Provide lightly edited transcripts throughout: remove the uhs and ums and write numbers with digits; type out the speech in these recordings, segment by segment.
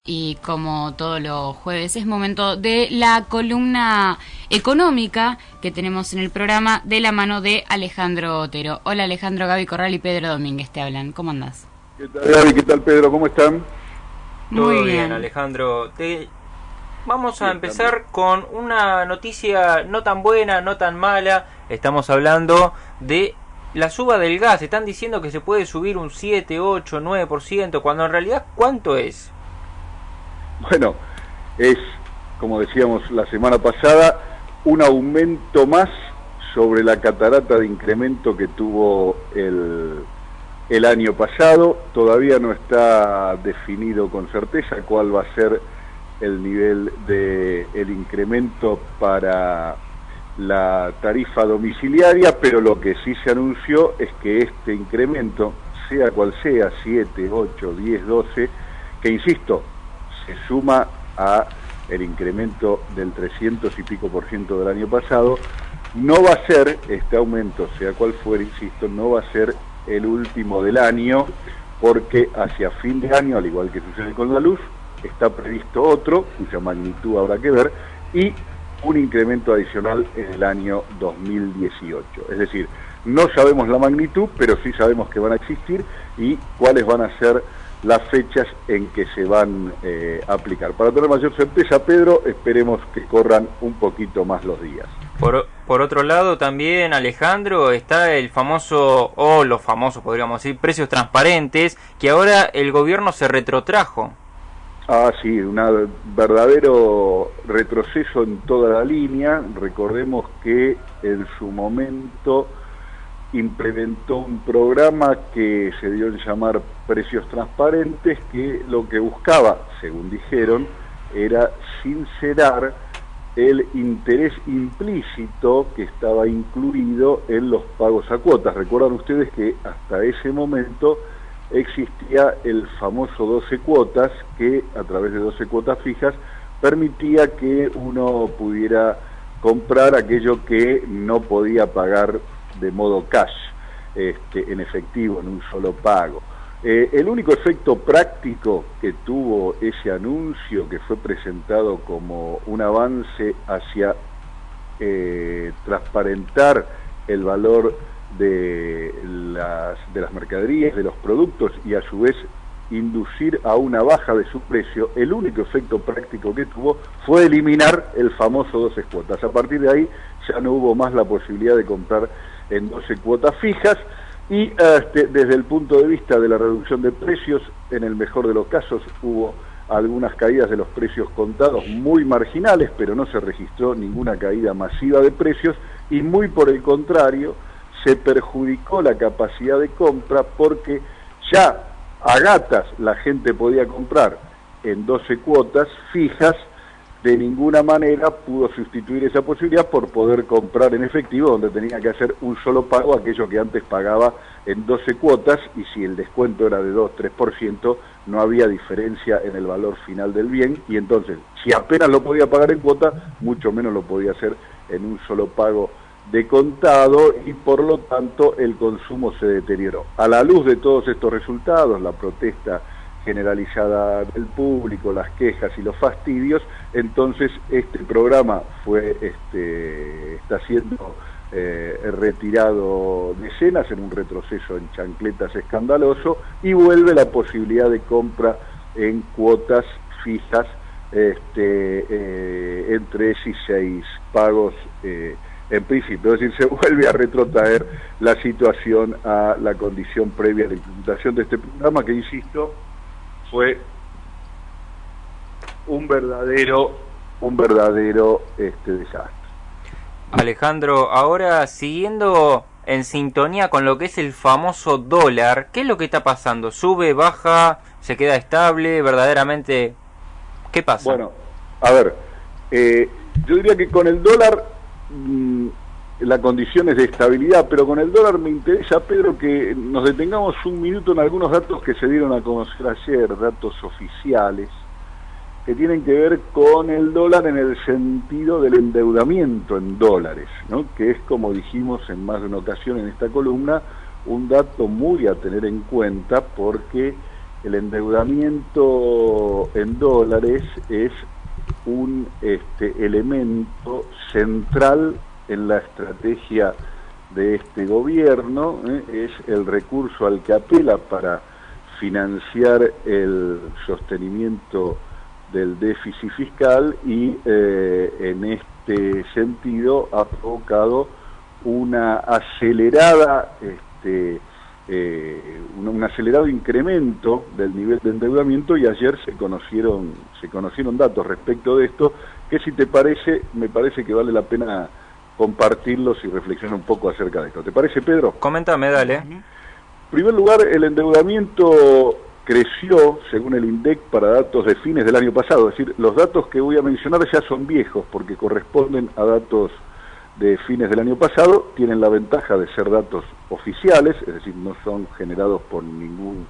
Y como todos los jueves es momento de la columna económica que tenemos en el programa de la mano de Alejandro Otero. Hola Alejandro, Gaby Corral y Pedro Domínguez te hablan. ¿Cómo andás? ¿Qué tal Gaby? ¿Qué tal Pedro? ¿Cómo están? Todo bien, Alejandro. Vamos a empezar con una noticia no tan buena, no tan mala. Estamos hablando de la suba del gas. Están diciendo que se puede subir un 7, 8, 9%, cuando en realidad, ¿cuánto es? Bueno, es, como decíamos la semana pasada, un aumento más sobre la catarata de incremento que tuvo el año pasado. Todavía no está definido con certeza cuál va a ser el nivel del incremento para la tarifa domiciliaria, pero lo que sí se anunció es que este incremento, sea cual sea, 7, 8, 10, 12, que insisto, se suma a el incremento del 300 y pico por ciento del año pasado, no va a ser, este aumento, sea cual fuera, insisto, no va a ser el último del año, porque hacia fin de año, al igual que sucede con la luz, está previsto otro, cuya magnitud habrá que ver, y un incremento adicional en el año 2018. Es decir, no sabemos la magnitud, pero sí sabemos que van a existir y cuáles van a ser las fechas en que se van a aplicar. Para tener mayor certeza, Pedro, esperemos que corran un poquito más los días. Por otro lado, también, Alejandro, está el famoso, o los famosos, podríamos decir, precios transparentes, que ahora el gobierno se retrotrajo. Ah, sí, un verdadero retroceso en toda la línea. Recordemos que en su momento implementó un programa que se dio en llamar Precios Transparentes, que lo que buscaba, según dijeron, era sincerar el interés implícito que estaba incluido en los pagos a cuotas. Recuerdan ustedes que hasta ese momento existía el famoso 12 cuotas, que a través de 12 cuotas fijas permitía que uno pudiera comprar aquello que no podía pagar de modo cash, en efectivo, en un solo pago. El único efecto práctico que tuvo ese anuncio, que fue presentado como un avance hacia transparentar el valor de las mercaderías, de los productos, y a su vez inducir a una baja de su precio, el único efecto práctico que tuvo fue eliminar el famoso 12 cuotas. A partir de ahí ya no hubo más la posibilidad de comprar en 12 cuotas fijas, y desde el punto de vista de la reducción de precios, en el mejor de los casos hubo algunas caídas de los precios contados muy marginales, pero no se registró ninguna caída masiva de precios, y muy por el contrario, se perjudicó la capacidad de compra, porque ya a gatas la gente podía comprar en 12 cuotas fijas. De ninguna manera pudo sustituir esa posibilidad por poder comprar en efectivo, donde tenía que hacer un solo pago, aquello que antes pagaba en 12 cuotas, y si el descuento era de 2-3%, no había diferencia en el valor final del bien, y entonces, si apenas lo podía pagar en cuota, mucho menos lo podía hacer en un solo pago de contado, y por lo tanto el consumo se deterioró. A la luz de todos estos resultados, la protesta generalizada del público, las quejas y los fastidios, entonces este programa está siendo retirado de escenas, en un retroceso en chancletas escandaloso, y vuelve la posibilidad de compra en cuotas fijas, entre 3 y 6 pagos en principio. Es decir, se vuelve a retrotraer la situación a la condición previa a la implementación de este programa, que, insisto, fue un verdadero desastre. Alejandro, ahora siguiendo en sintonía con lo que es el famoso dólar, ¿qué es lo que está pasando? ¿Sube, baja, se queda estable? ¿Verdaderamente qué pasa? Bueno, a ver, yo diría que con el dólar la condición es de estabilidad, pero con el dólar me interesa, Pedro, que nos detengamos un minuto en algunos datos que se dieron a conocer ayer, datos oficiales, que tienen que ver con el dólar en el sentido del endeudamiento en dólares, ¿no? Que es, como dijimos en más de una ocasión en esta columna, un dato muy a tener en cuenta, porque el endeudamiento en dólares es un elemento central en la estrategia de este gobierno, es el recurso al que apela para financiar el sostenimiento del déficit fiscal y en este sentido ha provocado una acelerada un acelerado incremento del nivel de endeudamiento, y ayer se conocieron datos respecto de esto que, si te parece, me parece que vale la pena compartirlos y reflexionar un poco acerca de esto. ¿Te parece, Pedro? Coméntame, dale. En primer lugar, el endeudamiento creció, según el INDEC, para datos de fines del año pasado. Es decir, los datos que voy a mencionar ya son viejos porque corresponden a datos de fines del año pasado, tienen la ventaja de ser datos oficiales, es decir, no son generados por ningún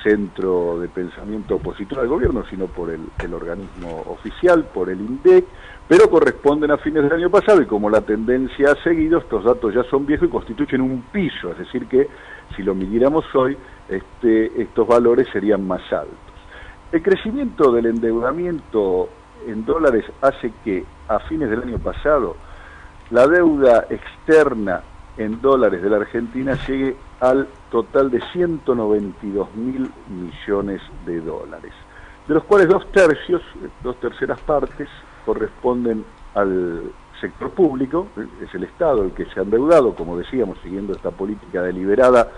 centro de pensamiento opositor al gobierno, sino por el organismo oficial, por el INDEC, pero corresponden a fines del año pasado, y como la tendencia ha seguido, estos datos ya son viejos y constituyen un piso, es decir que si lo midiéramos hoy, estos valores serían más altos. El crecimiento del endeudamiento en dólares hace que a fines del año pasado la deuda externa en dólares de la Argentina llegue al total de 192.000 millones de dólares, de los cuales dos terceras partes corresponden al sector público, es el Estado el que se ha endeudado, como decíamos, siguiendo esta política deliberada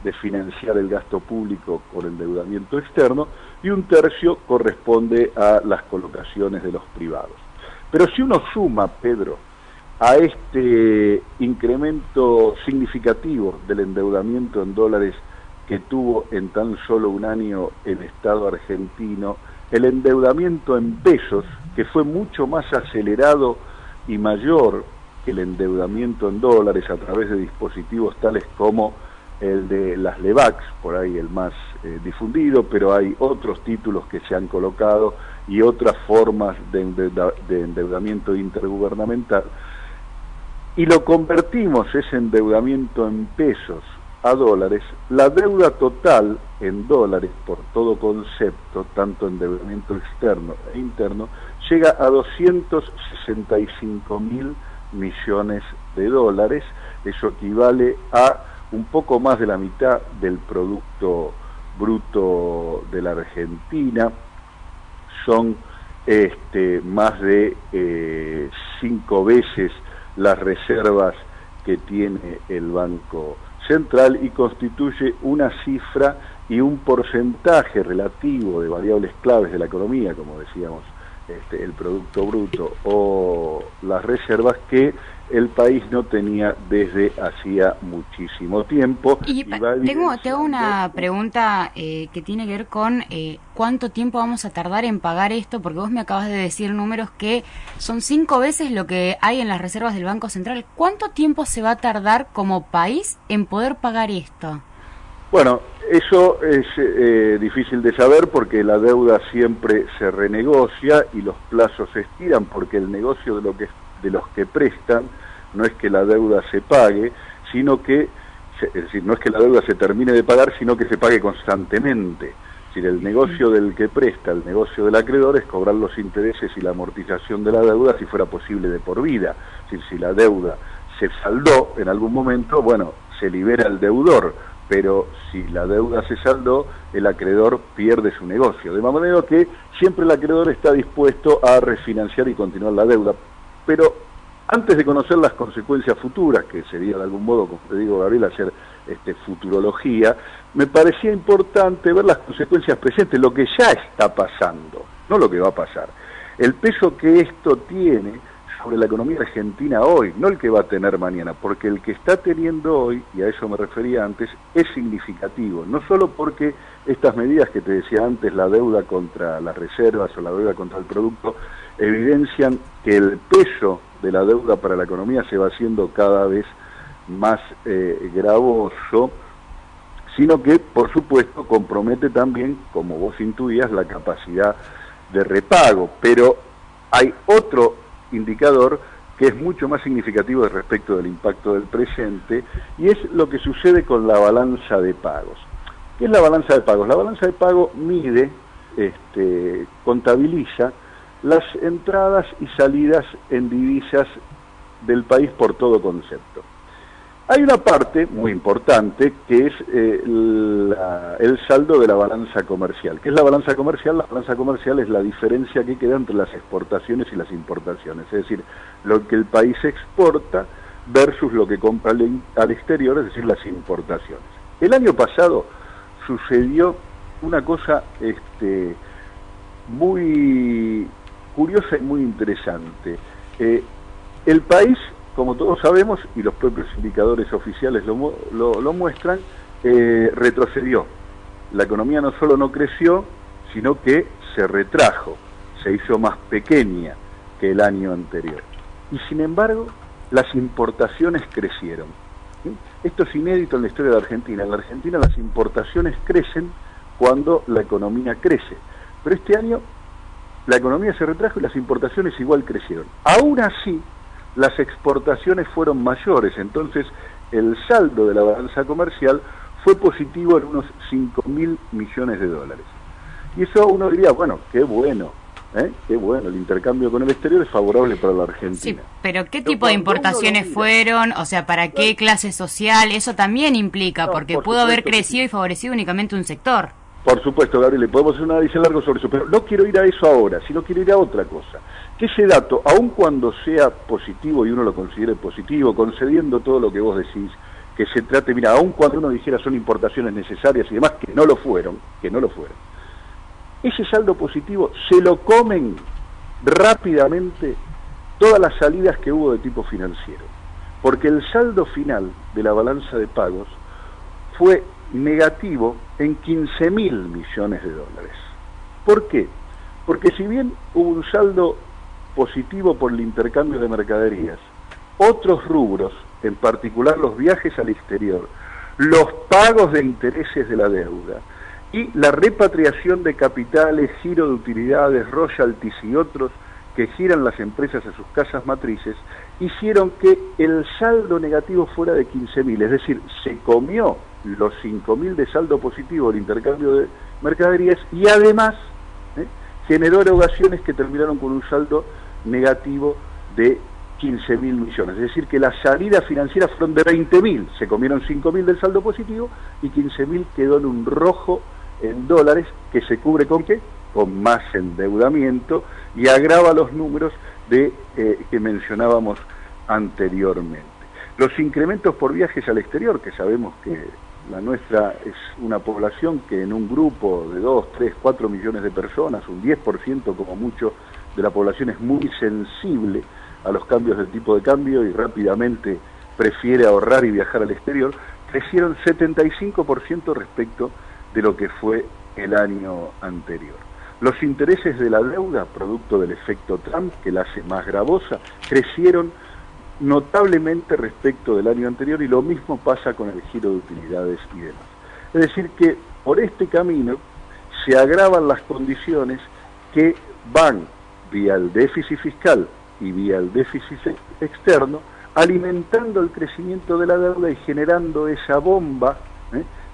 de financiar el gasto público con endeudamiento externo, y un tercio corresponde a las colocaciones de los privados. Pero si uno suma, Pedro, a este incremento significativo del endeudamiento en dólares que tuvo en tan solo un año el Estado argentino, el endeudamiento en pesos, que fue mucho más acelerado y mayor que el endeudamiento en dólares a través de dispositivos tales como el de las LEVAX, por ahí el más difundido, pero hay otros títulos que se han colocado y otras formas de endeudamiento intergubernamental, y lo convertimos ese endeudamiento en pesos a dólares, la deuda total en dólares por todo concepto, tanto endeudamiento externo e interno, llega a 265.000 millones de dólares. Eso equivale a un poco más de la mitad del Producto Bruto de la Argentina. Son más de 5 veces las reservas que tiene el Banco Central, y constituye una cifra y un porcentaje relativo de variables claves de la economía, como decíamos, el Producto Bruto o las reservas, que el país no tenía desde hacía muchísimo tiempo. Tengo una pregunta que tiene que ver con cuánto tiempo vamos a tardar en pagar esto, porque vos me acabas de decir números que son 5 veces lo que hay en las reservas del Banco Central. ¿Cuánto tiempo se va a tardar como país en poder pagar esto? Bueno, eso es difícil de saber porque la deuda siempre se renegocia y los plazos se estiran, porque el negocio de los que prestan no es que la deuda se pague, sino que, es decir, no es que la deuda se termine de pagar, sino que se pague constantemente. Es decir, el negocio del que presta, el negocio del acreedor, es cobrar los intereses y la amortización de la deuda, si fuera posible, de por vida. Es decir, si la deuda se saldó en algún momento, bueno, se libera el deudor, pero si la deuda se saldó, el acreedor pierde su negocio. De manera que siempre el acreedor está dispuesto a refinanciar y continuar la deuda. Pero antes de conocer las consecuencias futuras, que sería de algún modo, como te digo, Gabriel, hacer futurología, me parecía importante ver las consecuencias presentes, lo que ya está pasando, no lo que va a pasar. El peso que esto tiene sobre la economía argentina hoy, no el que va a tener mañana, porque el que está teniendo hoy, y a eso me refería antes, es significativo, no solo porque estas medidas que te decía antes, la deuda contra las reservas o la deuda contra el producto, evidencian que el peso de la deuda para la economía se va haciendo cada vez más gravoso, sino que, por supuesto, compromete también, como vos intuías, la capacidad de repago. Pero hay otro indicador que es mucho más significativo respecto del impacto del presente, y es lo que sucede con la balanza de pagos. ¿Qué es la balanza de pagos? La balanza de pago mide, contabiliza las entradas y salidas en divisas del país por todo concepto. Hay una parte muy importante que es el saldo de la balanza comercial. ¿Qué es la balanza comercial? La balanza comercial es la diferencia que queda entre las exportaciones y las importaciones, es decir, lo que el país exporta versus lo que compra al exterior, es decir, las importaciones. El año pasado sucedió una cosa muy curiosa y muy interesante. El país, como todos sabemos, y los propios indicadores oficiales lo muestran, retrocedió. La economía no solo no creció, sino que se retrajo, se hizo más pequeña que el año anterior. Y sin embargo, las importaciones crecieron. ¿Sí? Esto es inédito en la historia de Argentina. En la Argentina las importaciones crecen cuando la economía crece. Pero este año la economía se retrajo y las importaciones igual crecieron. Aún así, las exportaciones fueron mayores, entonces el saldo de la balanza comercial fue positivo en unos 5.000 millones de dólares. Y eso uno diría, bueno, qué bueno, el intercambio con el exterior es favorable para la Argentina. Sí, pero ¿qué tipo de importaciones fueron? O sea, ¿para qué clase social? Eso también implica, porque pudo haber crecido y favorecido únicamente un sector. Por supuesto, Gabriel, podemos hacer un análisis largo sobre eso, pero no quiero ir a eso ahora, sino quiero ir a otra cosa. Que ese dato, aun cuando sea positivo y uno lo considere positivo, concediendo todo lo que vos decís, que se trate, mira, aun cuando uno dijera son importaciones necesarias y demás, que no lo fueron, ese saldo positivo se lo comen rápidamente todas las salidas que hubo de tipo financiero, porque el saldo final de la balanza de pagos fue negativo en 15.000 millones de dólares. ¿Por qué? Porque si bien hubo un saldo positivo por el intercambio de mercaderías, otros rubros, en particular los viajes al exterior, los pagos de intereses de la deuda y la repatriación de capitales, giro de utilidades, royalties y otros que giran las empresas a sus casas matrices, hicieron que el saldo negativo fuera de 15.000, es decir, se comió los 5.000 de saldo positivo del intercambio de mercaderías y además generó erogaciones que terminaron con un saldo negativo de 15.000 millones. Es decir, que las salidas financieras fueron de 20.000, se comieron 5.000 del saldo positivo y 15.000 quedó en un rojo en dólares que se cubre ¿con qué? Con más endeudamiento y agrava los números que mencionábamos anteriormente. Los incrementos por viajes al exterior, que sabemos que la nuestra es una población que en un grupo de 2, 3, 4 millones de personas, un 10% como mucho de la población es muy sensible a los cambios del tipo de cambio y rápidamente prefiere ahorrar y viajar al exterior, crecieron 75% respecto de lo que fue el año anterior. Los intereses de la deuda, producto del efecto Trump, que la hace más gravosa, crecieron notablemente respecto del año anterior y lo mismo pasa con el giro de utilidades y demás. Es decir que por este camino se agravan las condiciones que van vía el déficit fiscal y vía el déficit externo, alimentando el crecimiento de la deuda y generando esa bomba,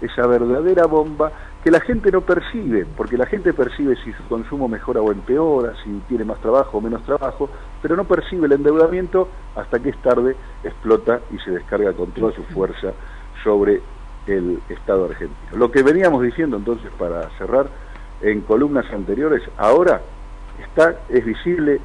esa verdadera bomba que la gente no percibe, porque la gente percibe si su consumo mejora o empeora, si tiene más trabajo o menos trabajo, pero no percibe el endeudamiento hasta que es tarde, explota y se descarga con toda su fuerza sobre el Estado argentino. Lo que veníamos diciendo entonces, para cerrar, en columnas anteriores, ahora es visible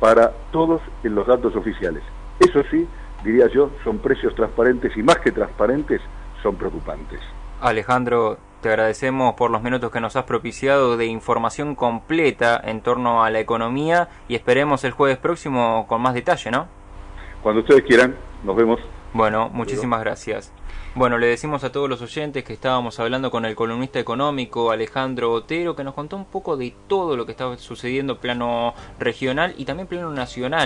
para todos en los datos oficiales. Eso sí, diría yo, son precios transparentes y más que transparentes, son preocupantes. Alejandro, te agradecemos por los minutos que nos has propiciado de información completa en torno a la economía y esperemos el jueves próximo con más detalle, ¿no? Cuando ustedes quieran, nos vemos. Bueno, muchísimas gracias. Bueno, le decimos a todos los oyentes que estábamos hablando con el columnista económico Alejandro Otero, que nos contó un poco de todo lo que estaba sucediendo en plano regional y también plano nacional.